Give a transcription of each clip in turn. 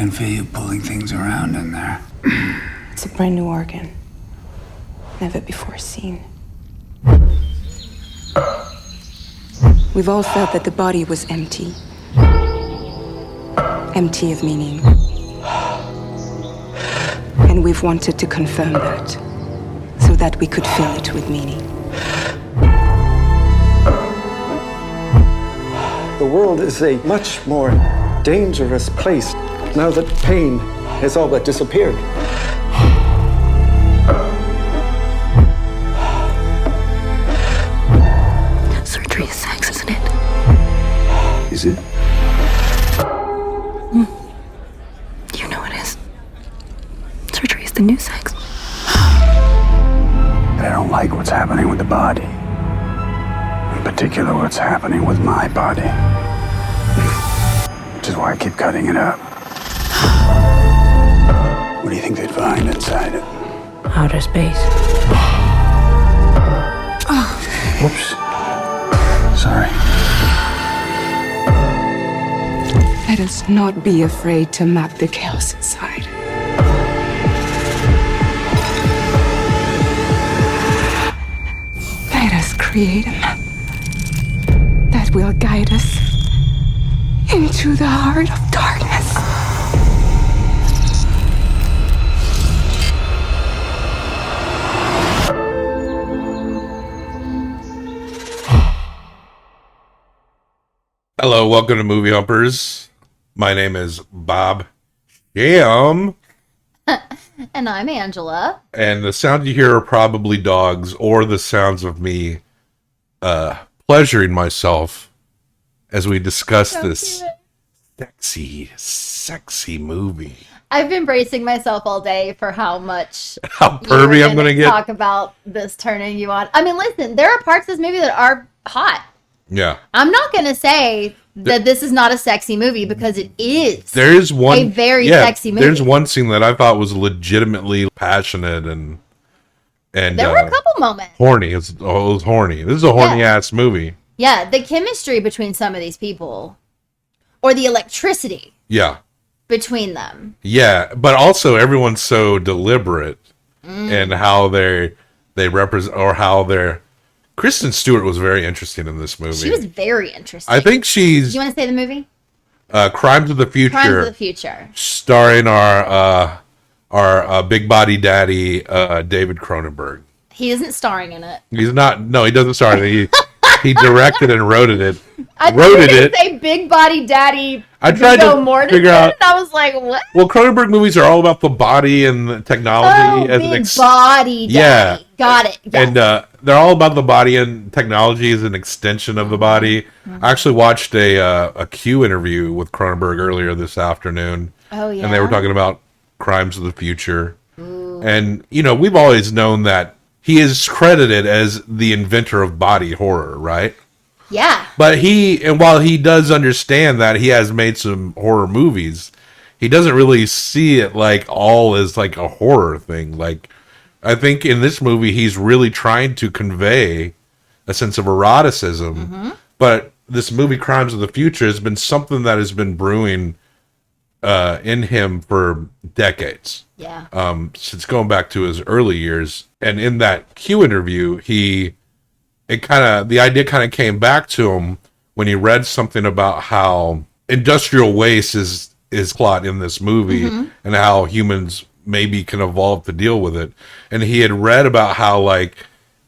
can feel you pulling things around in there. It's a brand new organ. Never before seen. We've all felt that the body was empty. Empty of meaning. And we've wanted to confirm that, so that we could fill it with meaning. The world is a much more dangerous place now that pain has all but disappeared. Surgery is sex, isn't it? Is it? You know it is. Surgery is the new sex. But I don't like what's happening with the body. In particular, what's happening with my body. Which is why I keep cutting it up. What do you think they'd find inside it? Outer space. Whoops. Sorry. Let us not be afraid to map the chaos inside. Let us create a map that will guide us into the heart of darkness. Hello, welcome to Movie Humpers. My name is Bob Jam. And I'm Angela. And the sound you hear are probably dogs or the sounds of me pleasuring myself as we discuss this sexy movie. I've been bracing myself all day for how pervy I'm going to get. Talk about this turning you on. I mean, listen, there are parts of this movie that are hot. Yeah. I'm not going to say that this is not a sexy movie because it is. There is one a very sexy movie. There's one scene that I thought was legitimately passionate and there were a couple moments. Horny. It was horny. This is a horny ass movie. Yeah, the chemistry between some of these people, or the electricity. Yeah. Between them. Yeah, but also everyone's so deliberate in how they represent, or how they're. Kristen Stewart was very interesting in this movie. She was very interesting. I think she's. Do you want to say the movie? Crimes of the Future. Crimes of the Future. Starring our big body daddy, David Cronenberg. He isn't starring in it. He's not. No, he doesn't star in it. He directed and wrote it. I wrote it. Say big body daddy. I tried Viggo to Mortensen, figure out. And I was like, what? Well, Cronenberg movies are all about the body and the technology. Oh, big body daddy. Yeah. Got it. Yes. And they're all about the body, and technology is an extension of the body. Mm-hmm. I actually watched a Q interview with Cronenberg earlier this afternoon. Oh, yeah. And they were talking about Crimes of the Future. Ooh. And, we've always known that he is credited as the inventor of body horror, right? Yeah. But while he does understand that he has made some horror movies, he doesn't really see it like all as like a horror thing. Like, I think in this movie, he's really trying to convey a sense of eroticism. Mm-hmm. But this movie, Crimes of the Future, has been something that has been brewing in him for decades. Yeah. Since going back to his early years. And in that Q interview, the idea kind of came back to him when he read something about how industrial waste is plot in this movie, mm-hmm. and how humans maybe can evolve to deal with it. And he had read about how like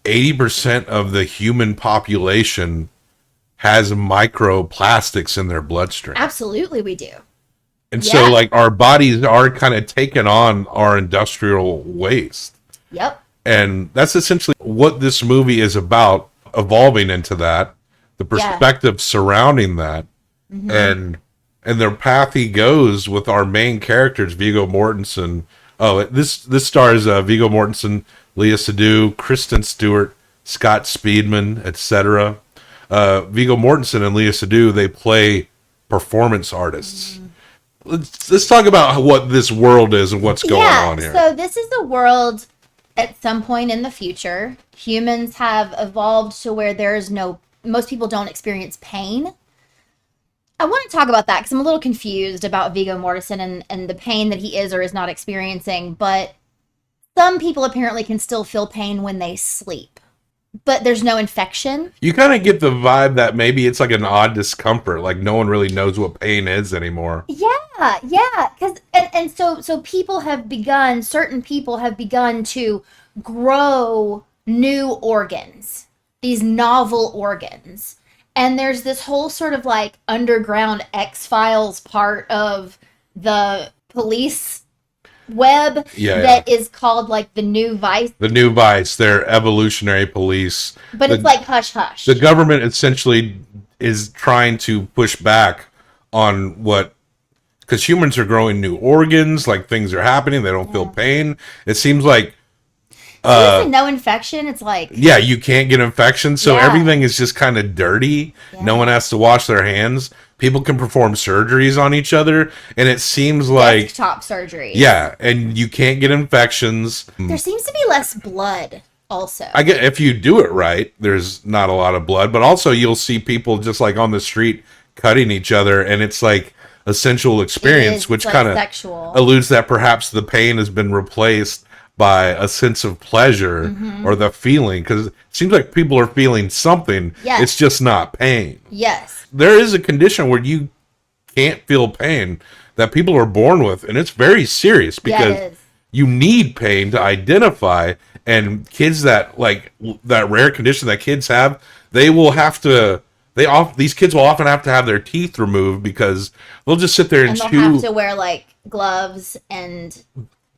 80% of the human population has microplastics in their bloodstream. Absolutely, we do. And so like our bodies are kind of taking on our industrial waste. Yep. And that's essentially what this movie is about, evolving into that, the perspective surrounding that, mm-hmm. and the path he goes with our main characters, Viggo Mortensen. Oh, this stars Viggo Mortensen, Lea Seydoux, Kristen Stewart, Scott Speedman, etc. Viggo Mortensen and Lea Seydoux, they play performance artists. Mm-hmm. Let's talk about what this world is and what's going on here. So this is the world. At some point in the future, humans have evolved to where most people don't experience pain. I want to talk about that because I'm a little confused about Viggo Mortensen and the pain that he is or is not experiencing. But some people apparently can still feel pain when they sleep, but there's no infection. You kind of get the vibe that maybe it's like an odd discomfort, like no one really knows what pain is anymore. Yeah, because so people have begun. Certain people have begun to grow new organs, these novel organs. And there's this whole sort of like underground X-Files part of the police web that is called like the New Vice. The New Vice, they're evolutionary police. But it's like hush hush. The government essentially is trying to push back on what, because humans are growing new organs, like things are happening, they don't feel pain. It seems like no infection. It's like you can't get infection, so everything is just kind of dirty. No one has to wash their hands. People can perform surgeries on each other, and it seems like desktop surgery. Yeah, and you can't get infections. There seems to be less blood. Also, I get if you do it right, there's not a lot of blood, but also you'll see people just like on the street cutting each other, and it's like a sensual experience, which like kind of alludes that perhaps the pain has been replaced by a sense of pleasure or the feeling, because it seems like people are feeling something. It's just not pain. There is a condition where you can't feel pain that people are born with, and it's very serious because you need pain to identify. And kids that like that rare condition that kids have, they will have to. These kids will often have to have their teeth removed because they'll just sit there and they'll chew. have to wear like gloves and.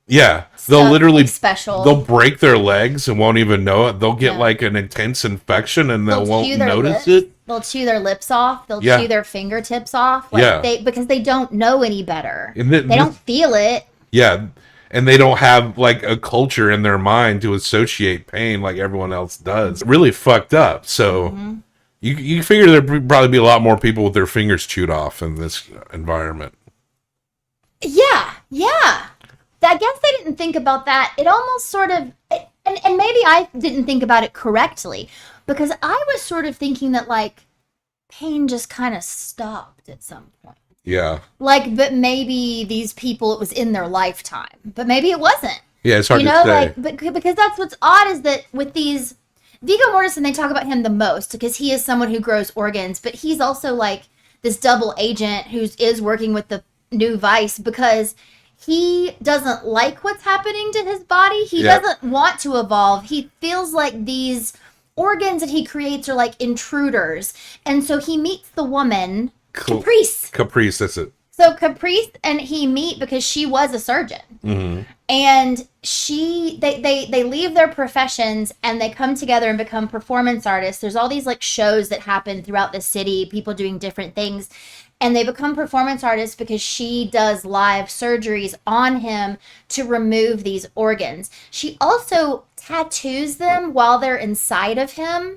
They'll literally like special. They'll break their legs and won't even know it. They'll get like an intense infection and they won't notice it. They'll chew their lips off. They'll chew their fingertips off. Because they don't know any better. They don't feel it. And they don't have like a culture in their mind to associate pain like everyone else does. Really fucked up. So you figure there'd probably be a lot more people with their fingers chewed off in this environment. Yeah. I guess they didn't think about that. It almost sort of, and maybe I didn't think about it correctly, because I was sort of thinking that like pain just kind of stopped at some point. Like, but maybe these people, it was in their lifetime, but maybe it wasn't. It's hard to say. Like, because that's what's odd is that with these Viggo Mortensen, they talk about him the most because he is someone who grows organs, but he's also like this double agent who is working with the New Vice because he doesn't like what's happening to his body. He doesn't want to evolve. He feels like these organs that he creates are like intruders. And so he meets the woman, Caprice. Caprice, that's it. So Caprice and he meet because she was a surgeon. And they leave their professions and they come together and become performance artists. There's all these like shows that happen throughout the city, people doing different things. And they become performance artists because she does live surgeries on him to remove these organs. She also tattoos them while they're inside of him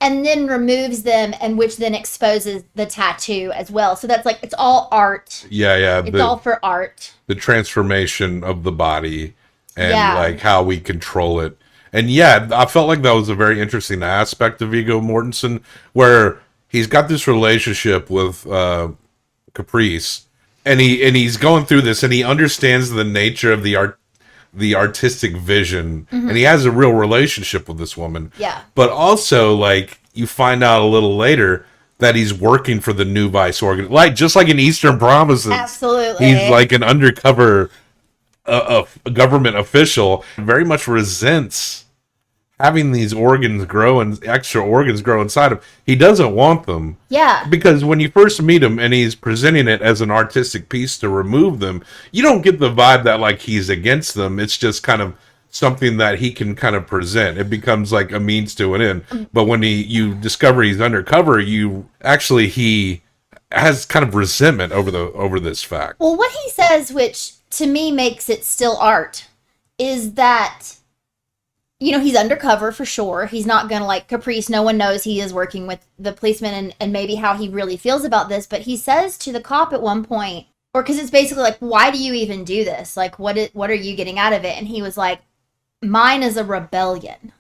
and then removes them, and which then exposes the tattoo as well. So that's like, it's all art. It's all for art. The transformation of the body and like how we control it. And I felt like that was a very interesting aspect of Viggo Mortensen, where he's got this relationship with Caprice, and he's going through this, and he understands the nature of the artistic vision, and he has a real relationship with this woman. But also, like, you find out a little later that he's working for the New Vice organ, like just like in Eastern Promises. Absolutely, he's like an undercover a government official. Very much resents having these organs grow and extra organs grow inside him. He doesn't want them. Because when you first meet him and he's presenting it as an artistic piece to remove them, you don't get the vibe that like he's against them. It's just kind of something that he can kind of present. It becomes like a means to an end. But when you discover he's undercover, he has kind of resentment over this fact. Well, what he says, which to me makes it still art, is that he's undercover for sure. He's not going to like Caprice. No one knows he is working with the policeman and maybe how he really feels about this. But he says to the cop at one point, or because it's basically like, why do you even do this? Like, what are you getting out of it? And he was like, mine is a rebellion.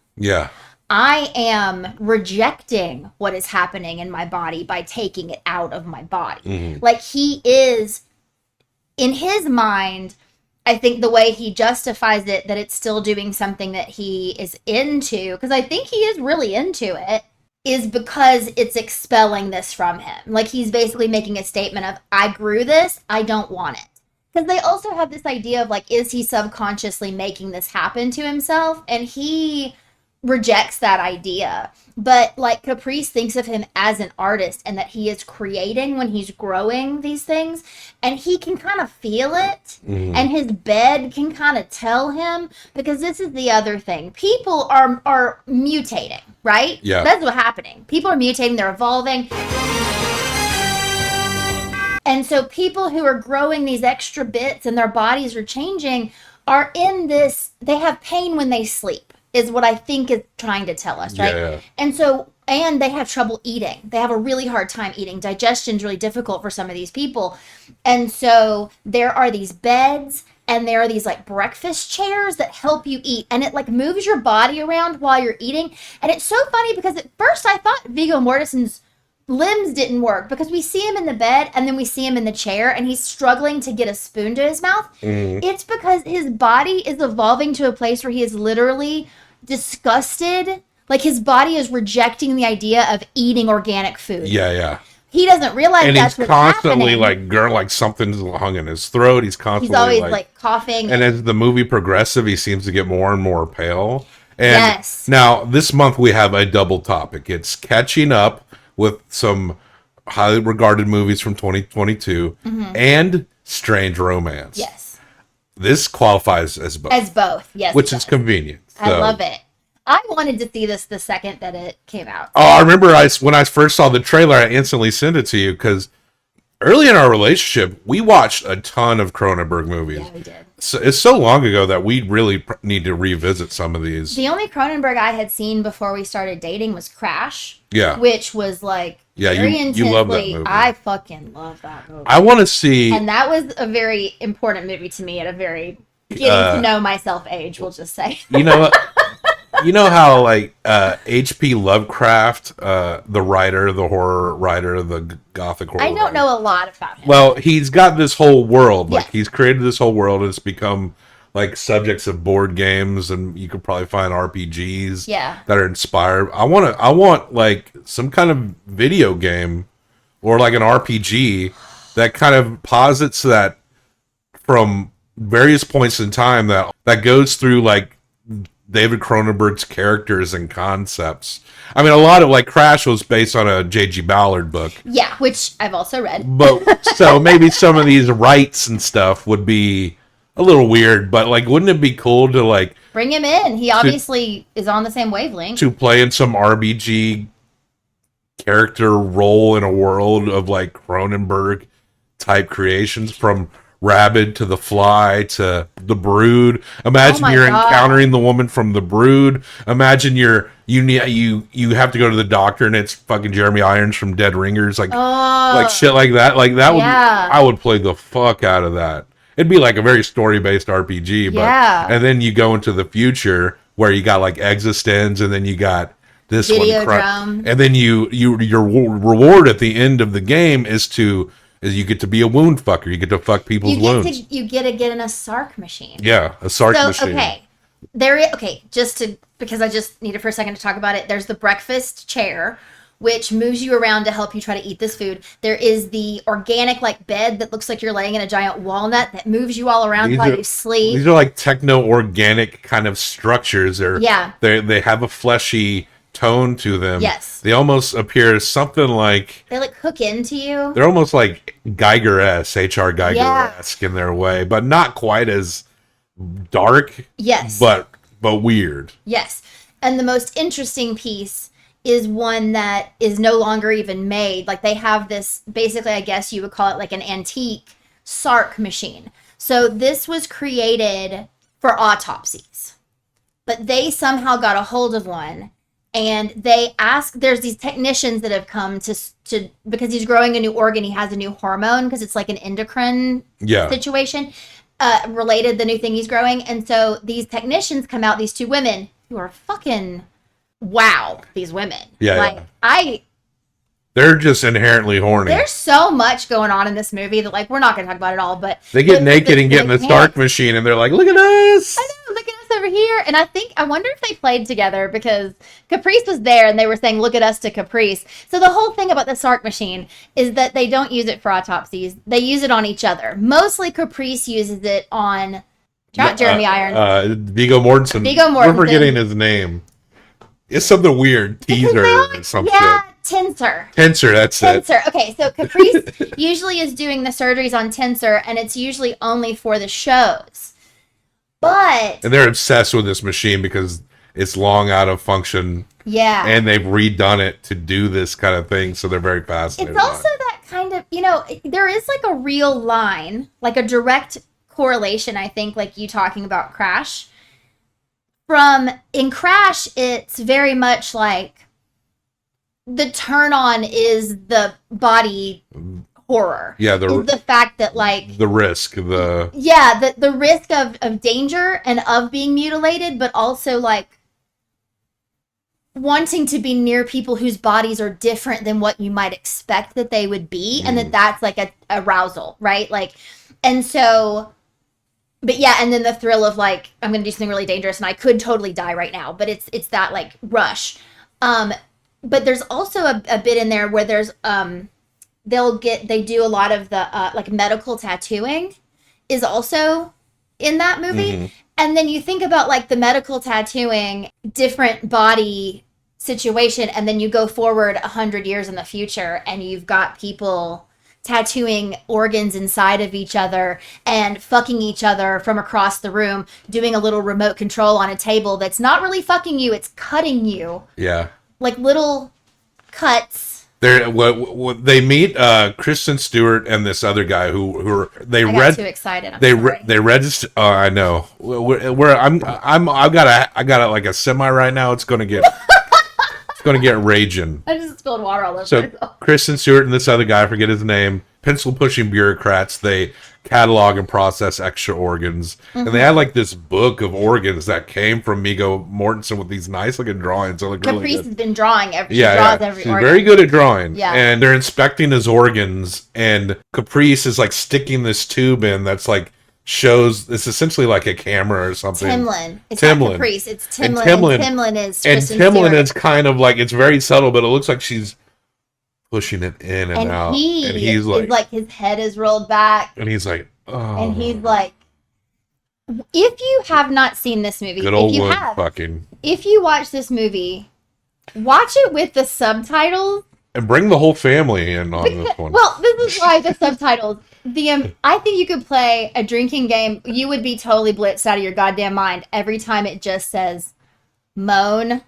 I am rejecting what is happening in my body by taking it out of my body. Like, he is, in his mind, I think the way he justifies it, that it's still doing something that he is into, because I think he is really into it, is because it's expelling this from him. Like, he's basically making a statement of, I grew this, I don't want it. Because they also have this idea of, like, is he subconsciously making this happen to himself? And he rejects that idea. But, like, Caprice thinks of him as an artist and that he is creating when he's growing these things. And he can kind of feel it. And his bed can kind of tell him. Because this is the other thing. People are mutating, right? Yeah. That's what's happening. People are mutating. They're evolving. And so people who are growing these extra bits and their bodies are changing are in this, they have pain when they sleep, is what I think is trying to tell us, right? Yeah. And so, and they have trouble eating. They have a really hard time eating. Digestion's really difficult for some of these people. And so there are these beds and there are these like breakfast chairs that help you eat. And it like moves your body around while you're eating. And it's so funny because at first I thought Viggo Mortensen's limbs didn't work because we see him in the bed and then we see him in the chair and he's struggling to get a spoon to his mouth. It's because his body is evolving to a place where he is literally disgusted. Like, his body is rejecting the idea of eating organic food. Yeah. He doesn't realize And that's he's what's constantly happening. like something's hung in his throat. He's constantly He's always like coughing. And as the movie progresses, he seems to get more and more pale. And Yes. now this month we have a double topic. It's catching up with some highly regarded movies from 2022 and Strange Romance. Yes. This qualifies as both. As both, yes. Which it is does. convenient. I So- love it. I wanted to see this the second that it came out. Oh, I remember when I first saw the trailer, I instantly sent it to you because early in our relationship, we watched a ton of Cronenberg movies. Yeah, we did. So it's so long ago that we really need to revisit some of these. The only Cronenberg I had seen before we started dating was Crash. Yeah. Which was like Yeah, very you love that intensely. movie. I fucking love that movie. I want to see. And that was a very important movie to me at a very getting to know myself age, we'll just say. You know how like H.P. Lovecraft, the writer, the horror writer, the gothic horror. I don't writer, know a lot about him. Well, he's got this whole world. Like Yes. he's created this whole world, and it's become like subjects of board games, and you could probably find RPGs Yeah. that are inspired. I want like some kind of video game or like an RPG that kind of posits that from various points in time that goes through like David Cronenberg's characters and concepts. I mean, a lot of like Crash was based on a J.G. Ballard book. Yeah, which I've also read. But so maybe some of these rights and stuff would be a little weird, but like, wouldn't it be cool to like Bring him in. He obviously is on the same wavelength. to play in some RPG character role in a world of like Cronenberg type creations, from Rabid to The Fly to The Brood. Imagine Oh my you're God. encountering the woman from The Brood. Imagine you have to go to the doctor and it's fucking Jeremy Irons from Dead Ringers, like shit like that. Like that Yeah. I would play the fuck out of that. It'd be like a very story based RPG, but Yeah. and then you go into the future where you got like Existence, and then you got this Videodrome. one, and then your reward at the end of the game is you get to be a wound fucker. You get to fuck people's wounds. You get to get in a Sark machine. Yeah, a Sark So machine. because I just needed for a second to talk about it. There's the breakfast chair, which moves you around to help you try to eat this food. There is the organic like bed that looks like you're laying in a giant walnut that moves you all around while you sleep. These are like techno-organic kind of structures. Yeah. They have a fleshy tone to them. Yes. They almost appear something like They like hook into you. they're almost like Geiger-esque, H.R. Geiger-esque in their way, but not quite as dark. Yes. But weird. Yes. And the most interesting piece is one that is no longer even made. Like, they have this, basically, I guess you would call it like an antique Sark machine. So this was created for autopsies, but they somehow got a hold of one, and they asked, there's these technicians that have come to because he's growing a new organ, he has a new hormone, because it's like an endocrine situation related, the new thing he's growing. And so these technicians come out, these two women who are fucking wow, these women. Yeah. They're just inherently horny. There's so much going on in this movie that, like, we're not going to talk about it all, but... They get naked and get in the Stark machine, and they're like, look at us! I know, look at us over here. And I wonder if they played together, because Caprice was there, and they were saying, look at us to Caprice. So the whole thing about the Stark machine is that they don't use it for autopsies. They use it on each other. Mostly Caprice uses it on... Not Jeremy Irons. Viggo Mortensen. Viggo Mortensen. We're forgetting his name. It's something weird. Teaser or some shit. Tensor. That's it. Tensor. Okay, so Caprice usually is doing the surgeries on Tensor, and it's usually only for the shows. And they're obsessed with this machine because it's long out of function. Yeah. And they've redone it to do this kind of thing, so they're very fascinated. It's also that kind of, there is like a real line, like a direct correlation, I think, like you talking about Crash. In Crash, it's very much like the turn on is the body horror. Yeah, the fact that, like, the risk, the risk of danger and of being mutilated, but also like wanting to be near people whose bodies are different than what you might expect that they would be, and that's like a arousal, right? Like, and so. But yeah, and then the thrill of, like, I'm going to do something really dangerous and I could totally die right now. But it's that, like, rush. But there's also a bit in there where there's, they do a lot of the, like, medical tattooing is also in that movie. Mm-hmm. And then you think about, like, the medical tattooing, different body situation, and then you go forward 100 years in the future and you've got people tattooing organs inside of each other and fucking each other from across the room, doing a little remote control on a table that's not really fucking you, it's cutting you. Yeah. Like little cuts. They meet Kristen Stewart and this other guy who I got too excited. They register. Oh, I know. I got like a semi right now. It's gonna get. Going to get raging. I just spilled water all over myself. myself. Kristen Stewart and this other guy, I forget his name, pencil-pushing bureaucrats, they catalog and process extra organs. Mm-hmm. And they had like this book of organs that came from Viggo Mortensen with these nice-looking drawings. They look Caprice really good. Has been drawing. She draws every She's organ. very good at drawing. Yeah. And they're inspecting his organs, and Caprice is like sticking this tube in that's like shows it's essentially like a camera or something. Timlin. It's not Caprice. It's Timlin. And Timlin is Kristen Stewart. Is kind of like, it's very subtle, but it looks like she's pushing it in and out. And he's like his head is rolled back. And he's like, oh. And he's like, if you have not seen this movie, good old wood fucking. If you watch this movie, watch it with the subtitles. And bring the whole family in on this one. Well, this is why the subtitles. I think you could play a drinking game. You would be totally blitzed out of your goddamn mind every time it just says moan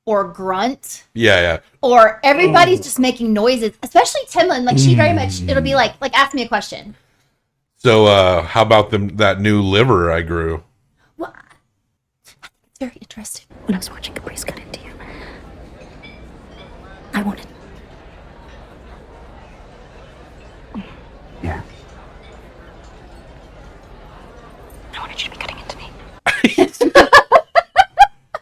or grunt. Yeah. Or everybody's just making noises, especially Timlin. Like, she very much, it'll be like ask me a question. So, how about that new liver I grew? Well, it's very interesting. When I was watching Caprice cut into you, I wanted. Yeah. I wanted you to be cutting into me.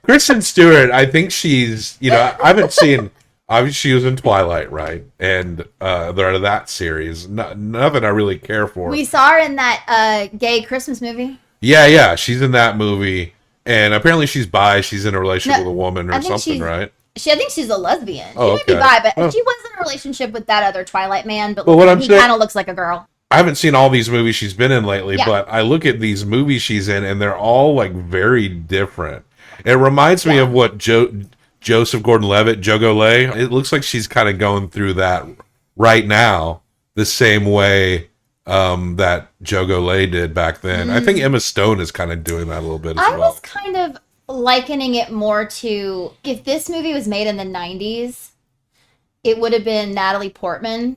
Kristen Stewart, I think she's, I haven't seen, obviously she was in Twilight, right? And they're that series. Nothing I really care for. We saw her in that gay Christmas movie. Yeah, she's in that movie. And apparently she's bi, she's in a relationship with a woman or something, right? I think she's a lesbian. She might be bi, but she was in a relationship with that other Twilight man, but he kind of looks like a girl. I haven't seen all these movies she's been in lately, but I look at these movies she's in, and they're all like very different. It reminds me of what Joseph Gordon-Levitt, Jogo Lay. It looks like she's kind of going through that right now, the same way that Jogo Lay did back then. I think Emma Stone is kind of doing that a little bit as well. I was kind of likening it more to, if this movie was made in the 90s, it would have been Natalie Portman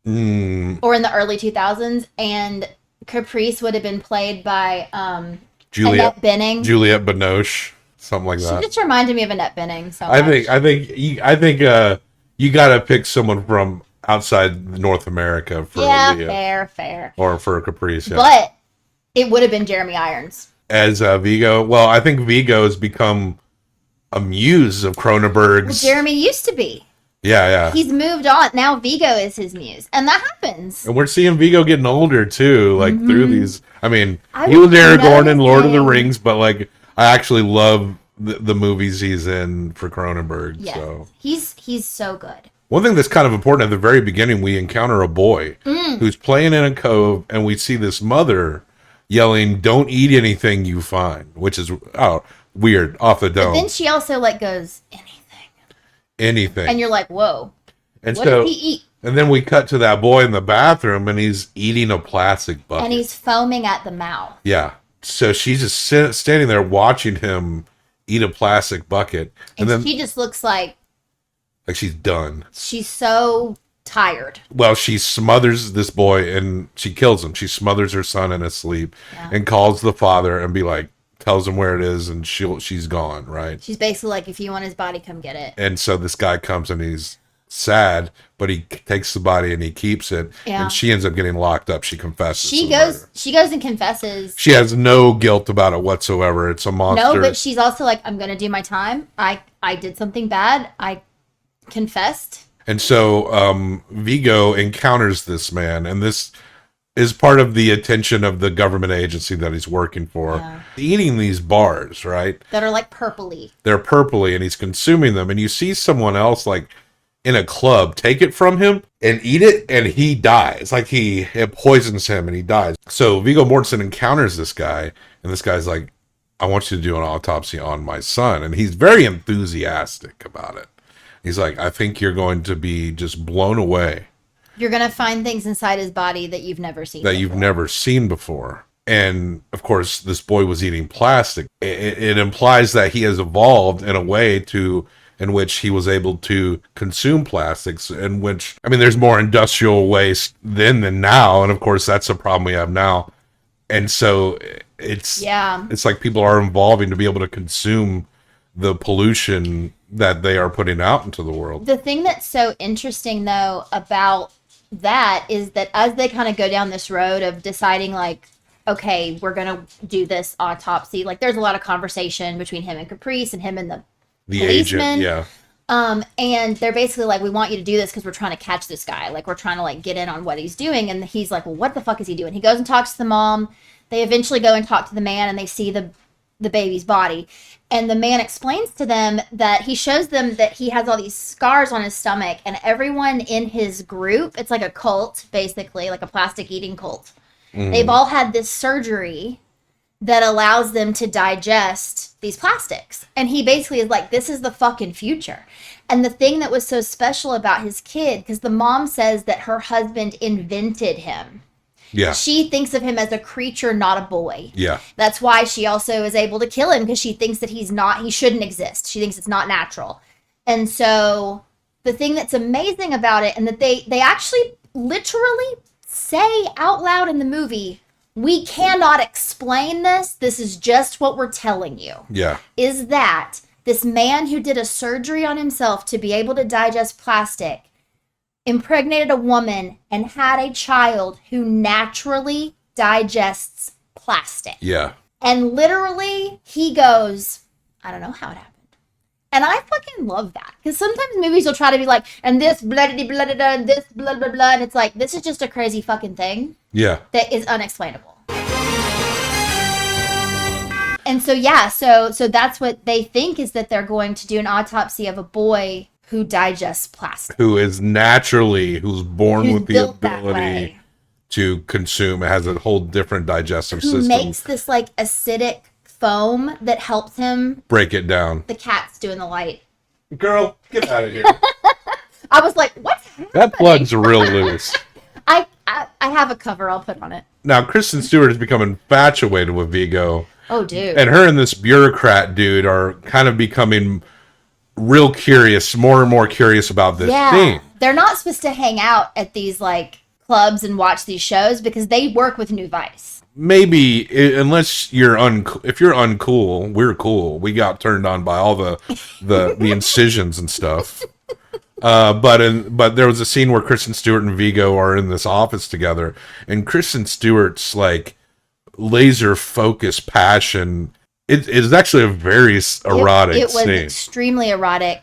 or in the early 2000s, and Caprice would have been played by Annette Bening. Juliette Binoche, something like that. She just reminded me of Annette Bening so I much. think you gotta pick someone from outside North America for Lea. Fair. Or for Caprice, But it would have been Jeremy Irons. As Viggo, well, I think Viggo has become a muse of Cronenberg's. Well, Jeremy used to be. Yeah. He's moved on. Now Viggo is his muse. And that happens. And we're seeing Viggo getting older too, like through these. I mean, I he was wouldn't Aragorn know in Lord of the him. Rings, but like I actually love the movies he's in for Cronenberg. Yes. So He's so good. one thing that's kind of important at the very beginning, we encounter a boy who's playing in a cove, and we see this mother yelling, "Don't eat anything you find," which is weird, off the dome. But then she also like goes, Anything. and you're like, whoa, And what so, did he eat? and then we cut to that boy in the bathroom, and he's eating a plastic bucket. And he's foaming at the mouth. Yeah. So she's just standing there watching him eat a plastic bucket, And then she just looks like like she's done. she's so tired. Well, she smothers this boy and she kills him. She smothers her son in his sleep and calls the father and tells him where it is, and she's gone, right? She's basically like, if you want his body, come get it. And so this guy comes and he's sad, but he takes the body and he keeps it. Yeah. And she ends up getting locked up. She confesses. She to the goes murder. she goes and confesses. She has no guilt about it whatsoever. It's a monster. No, but she's also like, I'm gonna do my time. I did something bad. I confessed. And so Viggo encounters this man, and this is part of the attention of the government agency that he's working for. Yeah. Eating these bars, right? That are like purpley. They're purpley, and he's consuming them. And you see someone else, like in a club, take it from him and eat it, and he dies. Like it poisons him, and he dies. So Viggo Mortensen encounters this guy, and this guy's like, "I want you to do an autopsy on my son," and he's very enthusiastic about it. He's like, "I think you're going to be just blown away. You're gonna find things inside his body that you've never seen. That you've never seen before." And of course, this boy was eating plastic. It implies that he has evolved in a way in which he was able to consume plastics, in which, I mean, there's more industrial waste then than now. And of course, that's the problem we have now. And so it's like people are evolving to be able to consume the pollution that they are putting out into the world. The thing that's so interesting, though, about that is that as they kind of go down this road of deciding, like, okay, we're going to do this autopsy, like, there's a lot of conversation between him and Caprice and him and the policeman. Agent, yeah. And they're basically like, we want you to do this because we're trying to catch this guy. Like, we're trying to, like, get in on what he's doing. And he's like, well, what the fuck is he doing? He goes and talks to the mom. They eventually go and talk to the man, and they see the baby's body. And the man explains to them that he shows them that he has all these scars on his stomach, and everyone in his group, it's like a cult, basically, like a plastic eating cult. They've all had this surgery that allows them to digest these plastics. And he basically is like, this is the fucking future. And the thing that was so special about his kid, because the mom says that her husband invented him. Yeah. She thinks of him as a creature, not a boy. Yeah. That's why she also is able to kill him, because she thinks that he shouldn't exist. She thinks it's not natural. And so the thing that's amazing about it, and that they actually literally say out loud in the movie, we cannot explain this. This is just what we're telling you. Yeah. Is that this man who did a surgery on himself to be able to digest plastic impregnated a woman and had a child who naturally digests plastic. Yeah. And literally, he goes, I don't know how it happened. And I fucking love that. Because sometimes movies will try to be like, and this blah, blah, blah, blah, blah, this blah, blah, blah. And it's like, this is just a crazy fucking thing. Yeah. That is unexplainable. And so, yeah, so that's what they think, is that they're going to do an autopsy of a boy who digests plastic. Who's born with the ability to consume. It has a whole different digestive system. Who makes this like acidic foam that helps him break it down. The cat's doing the light. Girl, get out of here. I was like, what's happening? That plug's real loose. I have a cover I'll put on it. Now, Kristen Stewart has become infatuated with Viggo. Oh, dude. And her and this bureaucrat dude are kind of becoming real curious, more and more curious about this thing. They're not supposed to hang out at these like clubs and watch these shows because they work with New Vice. Maybe unless you're if you're uncool, we're cool. We got turned on by all the incisions and stuff. But there was a scene where Kristen Stewart and Viggo are in this office together, and Kristen Stewart's like laser focused passion It is actually a very erotic It was scene. extremely erotic.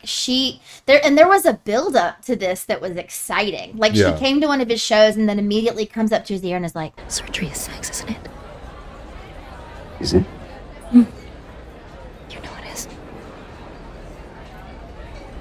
There was a build up to this that was exciting. Like Yeah. she came to one of his shows and then immediately comes up to his ear and is like, "Surgery is sex, isn't it?" Is it? You know it is.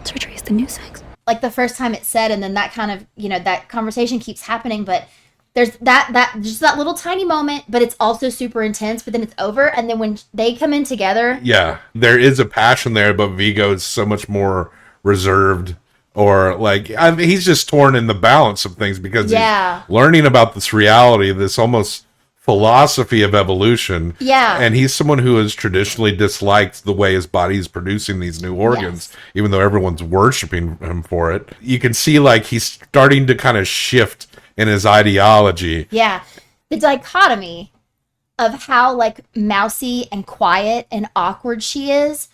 Surgery is the new sex. Like the first time it's said, and then that kind of, that conversation keeps happening, but there's just that little tiny moment, but it's also super intense, but then it's over, and then when they come in together, Yeah, there is a passion there, but Viggo is so much more reserved, or like he's just torn in the balance of things because Yeah. he's learning about this reality, this almost philosophy of evolution. Yeah. And he's someone who has traditionally disliked the way his body is producing these new organs, even though everyone's worshiping him for it. You can see like he's starting to kind of shift in his ideology. yeah, the dichotomy of how like mousy and quiet and awkward she is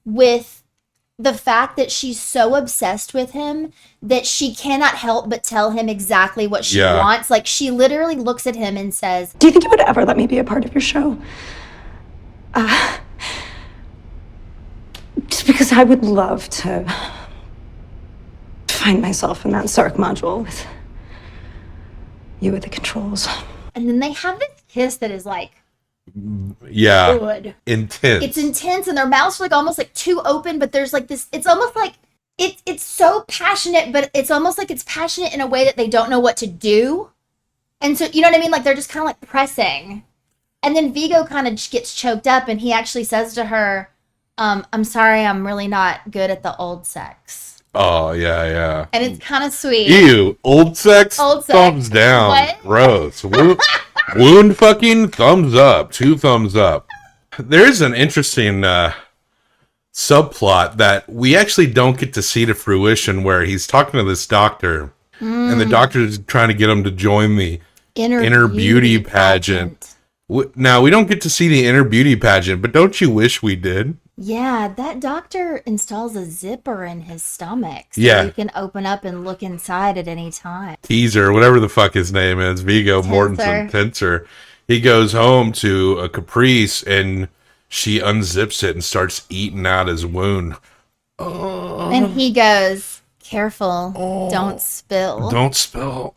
with the fact that she's so obsessed with him that she cannot help but tell him exactly what she Yeah. wants. Like she literally looks at him and says, Do you think you would ever let me be a part of your show? Just because I would love to find myself in that Sark module with you at the controls. and then they have this kiss that is like Yeah. good. Intense. It's intense, and their mouths are like almost like too open, but there's like this, it's almost like it's so passionate, but it's almost like it's passionate in a way that they don't know what to do. And so, you know what I mean? Like they're just kind of like pressing. And then Viggo kind of gets choked up, and he actually says to her, I'm sorry, I'm really not good at the old sex. Oh, yeah, yeah. And it's kind of sweet. Ew, old sex? Old sex. Thumbs down. What? Gross. Wound fucking? Thumbs up. 2 thumbs up. There's an interesting subplot that we actually don't get to see to fruition where he's talking to this doctor, and the doctor's trying to get him to join the inner beauty pageant. Now, we don't get to see the inner beauty pageant, but don't you wish we did? Yeah, that doctor installs a zipper in his stomach so Yeah. you can open up and look inside at any time. Teaser, whatever the fuck his name is, Viggo Mortensen, Tensor. He goes home to a Caprice and she unzips it and starts eating out his wound. And he goes, "Careful, don't spill." Don't spill.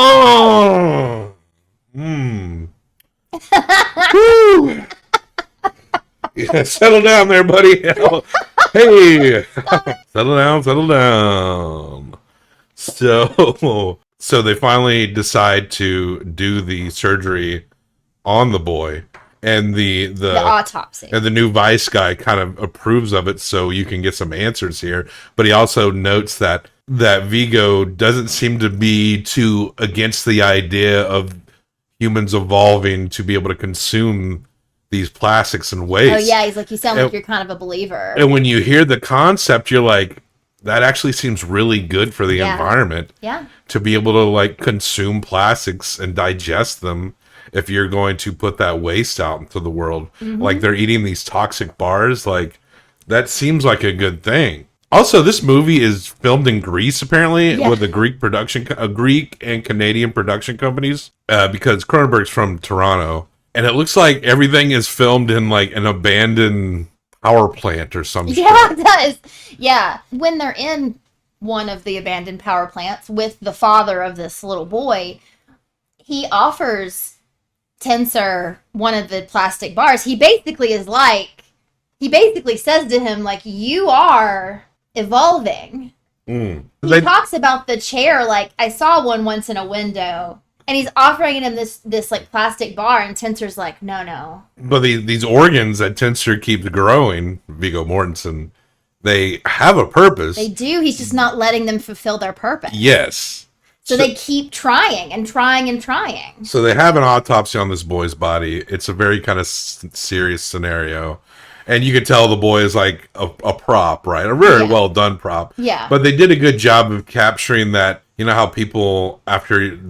Oh. Woo. Yeah, settle down there, buddy. Hey, settle down. So they finally decide to do the surgery on the boy, and the autopsy. and the new vice guy kind of approves of it, so you can get some answers here. But he also notes that Viggo doesn't seem to be too against the idea of humans evolving to be able to consume these plastics and waste. Oh yeah, he's like, you sound like And- you're kind of a believer. And when you hear the concept, you're like, that actually seems really good for the Yeah. environment. Yeah. To be able to like consume plastics and digest them if you're going to put that waste out into the world. Mm-hmm. Like they're eating these toxic bars, like that seems like a good thing. Also, this movie is filmed in Greece, apparently, Yeah. with a Greek and Canadian production companies, because Cronenberg's from Toronto. And it looks like everything is filmed in like an abandoned power plant or some shit. Yeah, it does. Yeah. When they're in one of the abandoned power plants with the father of this little boy, he offers Tensor one of the plastic bars. He basically says to him, like, you are evolving. He talks about the chair, like, I saw one once in a window. And he's offering him this like plastic bar, and Tensor's like, no. But these organs that Tensor keeps growing, Viggo Mortensen, they have a purpose. They do. He's just not letting them fulfill their purpose. Yes. So they keep trying and trying and trying. So they have an autopsy on this boy's body. It's a very kind of serious scenario. And you could tell the boy is like a prop, right? A very well done prop. Yeah. But they did a good job of capturing that. You know how people after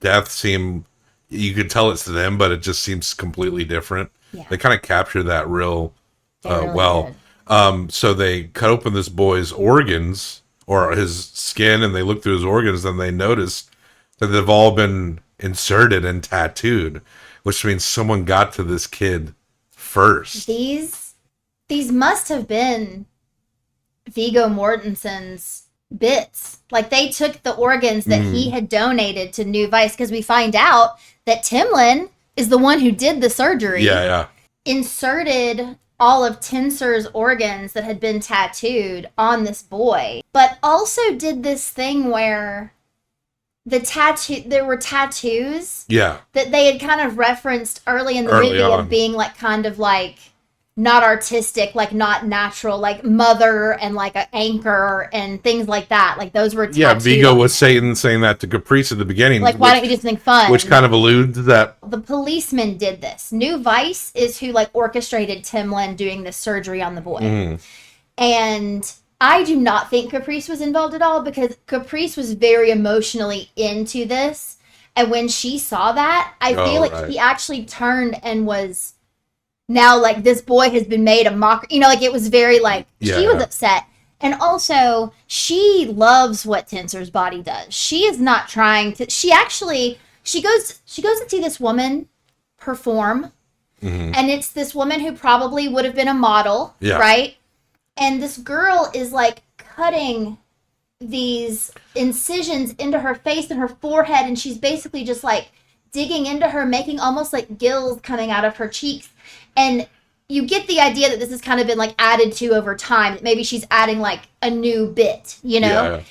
death seem, you could tell it's them, but it just seems completely different. Yeah. They kind of capture that real really well. So they cut open this boy's organs or his skin, and they look through his organs, and they notice that they've all been inserted and tattooed, which means someone got to this kid first. These must have been Viggo Mortensen's bits. Like, they took the organs that he had donated to New Vice, because we find out that Timlin is the one who did the surgery. Yeah. Inserted all of Tenser's organs that had been tattooed on this boy, but also did this thing where there were tattoos that they had kind of referenced early in the movie of being like kind of like not artistic, like not natural, like mother and like an anchor and things like that. Like those were tattoos. Yeah, Viggo was saying that to Caprice at the beginning. Like, why don't you do something fun? Which kind of alludes to that. The policeman did this. New Vice is who like orchestrated Timlin doing this surgery on the boy. And I do not think Caprice was involved at all, because Caprice was very emotionally into this. And when she saw that, I feel like she actually turned and was now like, this boy has been made a mocker. You know, like it was very like, she was upset. And also, she loves what Tenser's body does. She is not trying to, she goes to see this woman perform. And it's this woman who probably would have been a model, right? And this girl is like cutting these incisions into her face and her forehead, and she's basically just like digging into her, making almost like gills coming out of her cheeks. And you get the idea that this has kind of been like added to over time. Maybe she's adding like a new bit, you know,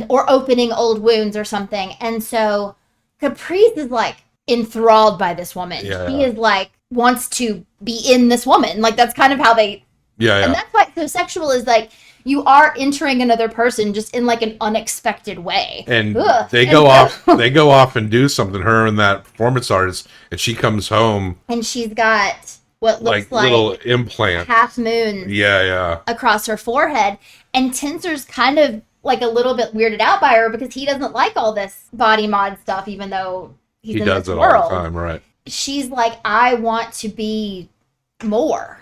or opening old wounds or something. And so Caprice is like enthralled by this woman. He is like wants to be in this woman. Like, that's kind of how they. And that's why so sexual is like, you are entering another person just in like an unexpected way. And they go off and do something, her and that performance artist, and she comes home and she's got what looks like little implant, half moons across her forehead. And Tenser's kind of like a little bit weirded out by her, because he doesn't like all this body mod stuff, even though he does this world all the time, right? She's like, I want to be more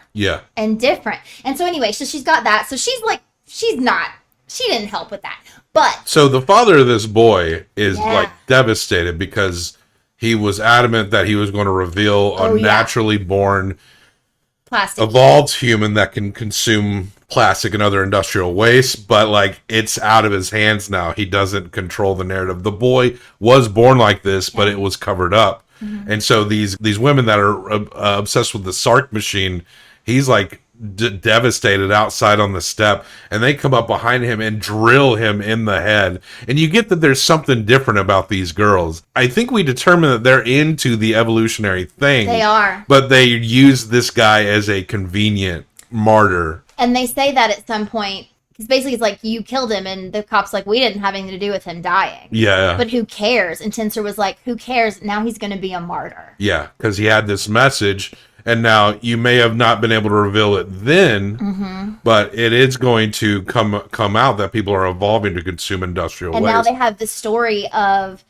and different. And so anyway, so she's got that. So she's like, she didn't help with that. But so the father of this boy is like devastated, because he was adamant that he was going to reveal a naturally born plastic evolved human that can consume plastic and other industrial waste, but like, it's out of his hands now. He doesn't control the narrative. The boy was born like this, but it was covered up. And so these women that are obsessed with the Sark machine, he's like devastated outside on the step, and they come up behind him and drill him in the head. And you get that there's something different about these girls. I think we determine that they're into the evolutionary thing. They are. But they use this guy as a convenient martyr. And they say that at some point, because basically it's like, you killed him, and the cop's like, we didn't have anything to do with him dying. But who cares? And Tenser was like, who cares? Now he's going to be a martyr. Because he had this message. And now you may have not been able to reveal it then, but it is going to come out that people are evolving to consume industrial waste. And now they have the story of,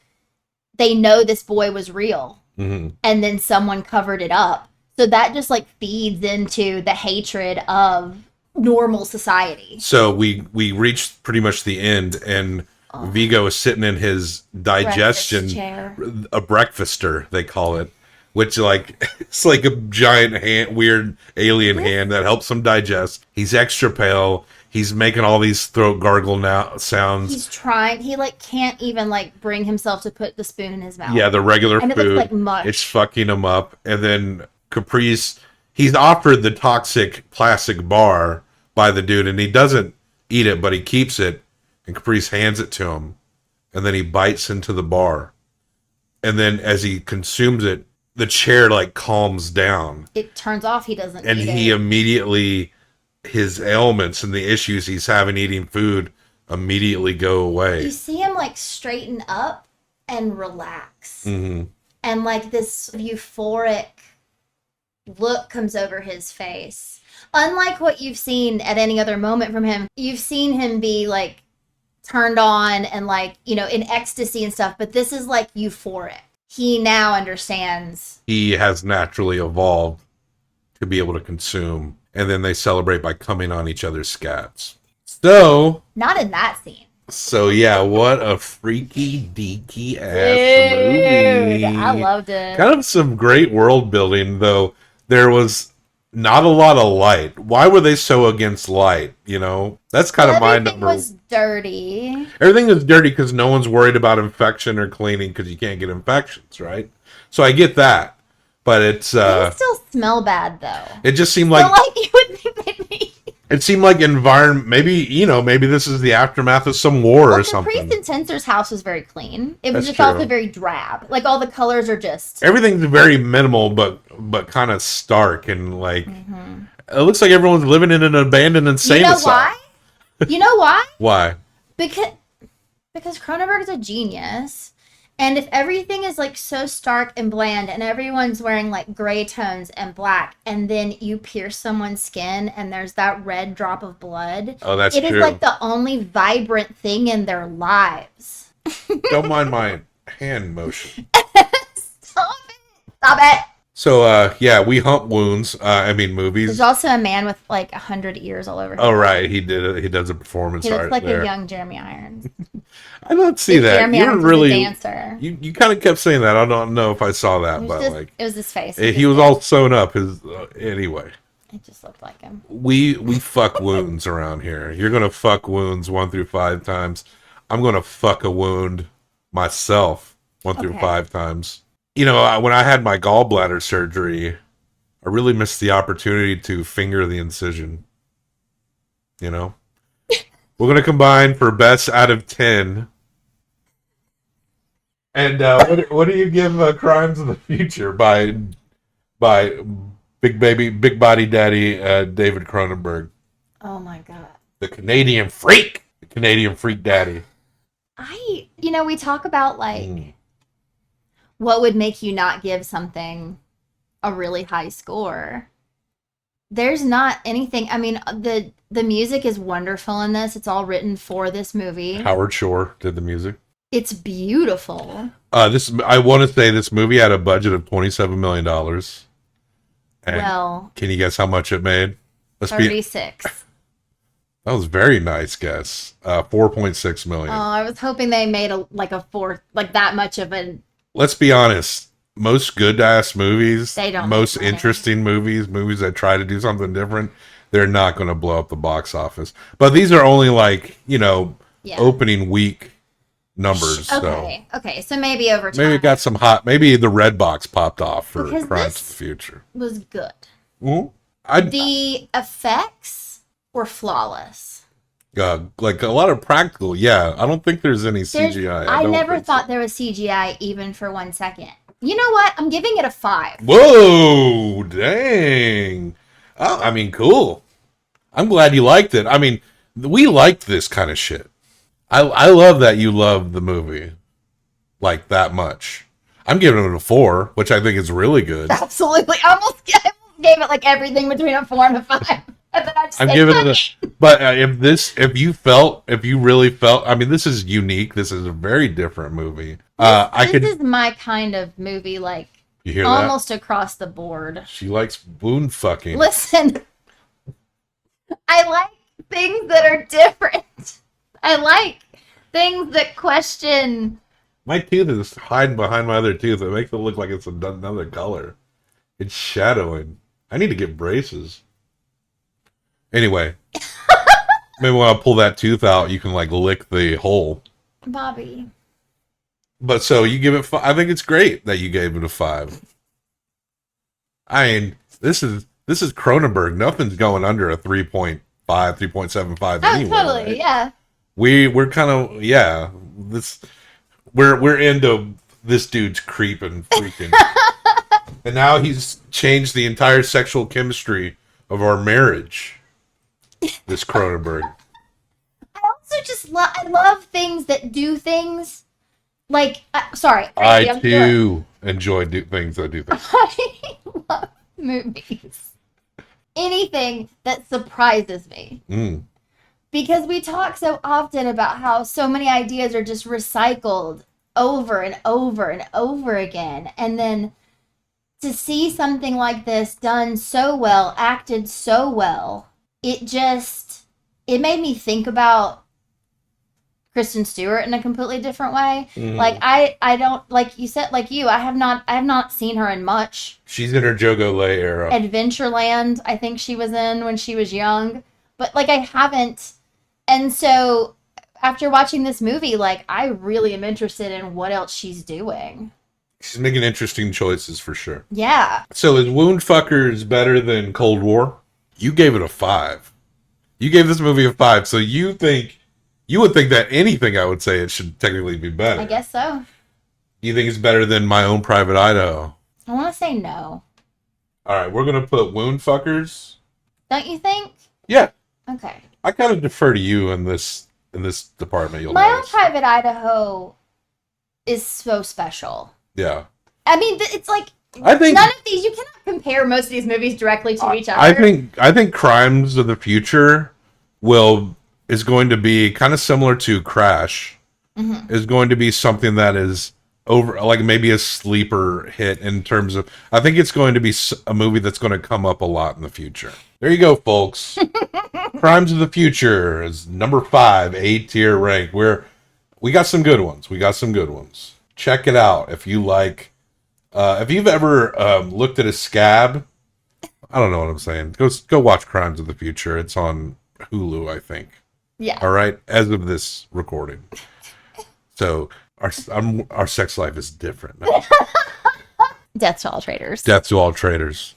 they know this boy was real, and then someone covered it up. So that just like feeds into the hatred of normal society. So we reached pretty much the end, and Viggo is sitting in his digestion chair. A breakfaster, they call it. Which, like, it's like a giant hand, weird alien hand that helps him digest. He's extra pale. He's making all these throat gargle sounds. He's trying. He, like, can't even, like, bring himself to put the spoon in his mouth. Yeah, the regular and food. It looks like mush. It's fucking him up. And then Caprice, he's offered the toxic plastic bar by the dude, and he doesn't eat it, but he keeps it. And Caprice hands it to him. And then he bites into the bar. And then as he consumes it, the chair like calms down. It turns off. He doesn't. And he immediately, his ailments and the issues he's having eating food immediately go away. You see him like straighten up and relax, and like this euphoric look comes over his face. Unlike what you've seen at any other moment from him, you've seen him be like turned on and like, you know, in ecstasy and stuff. But this is like euphoric. He now understands. He has naturally evolved to be able to consume. And then they celebrate by coming on each other's scats. So. Not in that scene. So, yeah, what a freaky, deaky ass movie. I loved it. Kind of some great world building, though. There was not a lot of light. Why were they so against light? You know, that's kind of my number. Everything was dirty. Everything is dirty because no one's worried about infection or cleaning because you can't get infections, right? So I get that, but it's They still smell bad though. it just seemed So, like you would think they'd be. it seemed like environment. Maybe this is the aftermath of some war or something. Priest and Tensor's house was very clean. It was That's just also true. very drab. Like all the colors are just. Everything's very minimal, but kind of stark and like it looks like everyone's living in an abandoned insane You know asylum. why? You know why? Why? Because Cronenberg is a genius. And if everything is like so stark and bland and everyone's wearing like gray tones and black and then you pierce someone's skin and there's that red drop of blood. Oh, that's It true. is like the only vibrant thing in their lives. Don't mind my hand motion. Stop it. Stop it. So, yeah, we hump wounds. Movies. There's also a man with like 100 ears all over his Oh, body. right. He did it. He does a performance He looks art like there. a young Jeremy Irons. I don't see that. Jeremy You were Irons was really a dancer. You kind of kept saying that. I don't know if I saw that, It was, but just, like it was his face. he was all sewn up. Anyway. It just looked like him. We fuck wounds around here. You're gonna fuck wounds 1 through 5 times. I'm gonna fuck a wound myself 1 through Okay. 5 times. You know, when I had my gallbladder surgery, I really missed the opportunity to finger the incision. You know, we're gonna combine for best out of 10. And what do you give Crimes of the Future by Big Body Daddy David Cronenberg, Oh my god. the Canadian freak daddy? We talk about like what would make you not give something a really high score. There's not anything. I mean, the music is wonderful in this. It's all written for this movie. Howard Shore did the music. It's beautiful. I want to say this movie had a budget of $27 million. And Well, can you guess how much it made? 36. That was a very nice guess. 4.6 million. I was hoping they made a fourth, like that much of an. Let's be honest. Most good ass movies, They don't most make money. interesting movies that try to do something different, they're not going to blow up the box office. But these are only like, Yeah. opening week numbers. Okay. So maybe over time. So maybe it got some maybe the red box popped off for Because Crimes this- of the Future. was good. Mm-hmm. The effects were flawless. Like a lot of practical. Yeah, I don't think there's any CGI. I don't never think thought so. there was CGI even for 1 second. You know what? I'm giving it a 5. Whoa, dang. Oh, I mean, cool. I'm glad you liked it. I mean, we liked this kind of shit. I love that you love the movie like that much. I'm giving it a 4, which I think is really good. Absolutely. I almost gave it like everything between a 4 and a 5. And then I just I'm said, giving "Fuck it a, but if you really felt, I mean, this is unique. This is a very different movie. This is my kind of movie, like You hear almost across the board. that? She likes wound fucking. Listen, I like things that are different. I like things that question. My tooth is hiding behind my other tooth. It makes it look like it's another color. It's shadowing. I need to get braces. Anyway, maybe when I pull that tooth out, you can like lick the hole. Bobby. But so you give it. I think it's great that you gave it a 5. I mean, this is Cronenberg. Nothing's going under a 3.5, 3.75 Oh, anyway. totally. Right? Yeah. We're kind of we're into this dude's creeping freaking. And now he's changed the entire sexual chemistry of our marriage. This Cronenberg. I also just I love things that do things. Like, sorry. I I'm too enjoy things that do things. I love movies. Anything that surprises me. Because we talk so often about how so many ideas are just recycled over and over and over again. And then to see something like this done so well, acted so well, it made me think about Kristen Stewart in a completely different way. Like I don't, like you said, like you, I have not seen her in much. She's in her Jogo Lay era. Adventureland, I think she was in when she was young, but like I haven't. And so after watching this movie, like I really am interested in what else she's doing. She's making interesting choices for sure. Yeah. So is Woundfuckers better than Cold War? You gave it a 5. You gave this movie a 5, so you would think that anything I would say it should technically be better. I guess so. Do you think it's better than My Own Private Idaho? I want to say no. All right, we're gonna put Woundfuckers. Don't you think? Yeah. Okay. I kind of defer to you in this department. You'll My Own notice. Private Idaho is so special. Yeah. I mean, it's like I think none of these, you cannot compare most of these movies directly to each other. I think Crimes of the Future is going to be kind of similar to Crash. Is going to be something that is over, like maybe a sleeper hit in terms of, I think it's going to be a movie that's going to come up a lot in the future. There you go, folks. Crimes of the Future is number 5, A-tier rank. We got some good ones. Check it out if you like. If you've ever looked at a scab, I don't know what I'm saying. Go watch Crimes of the Future. It's on Hulu, I think. Yeah. All right. As of this recording, so our sex life is different now. Death to all traitors. Death to all traitors.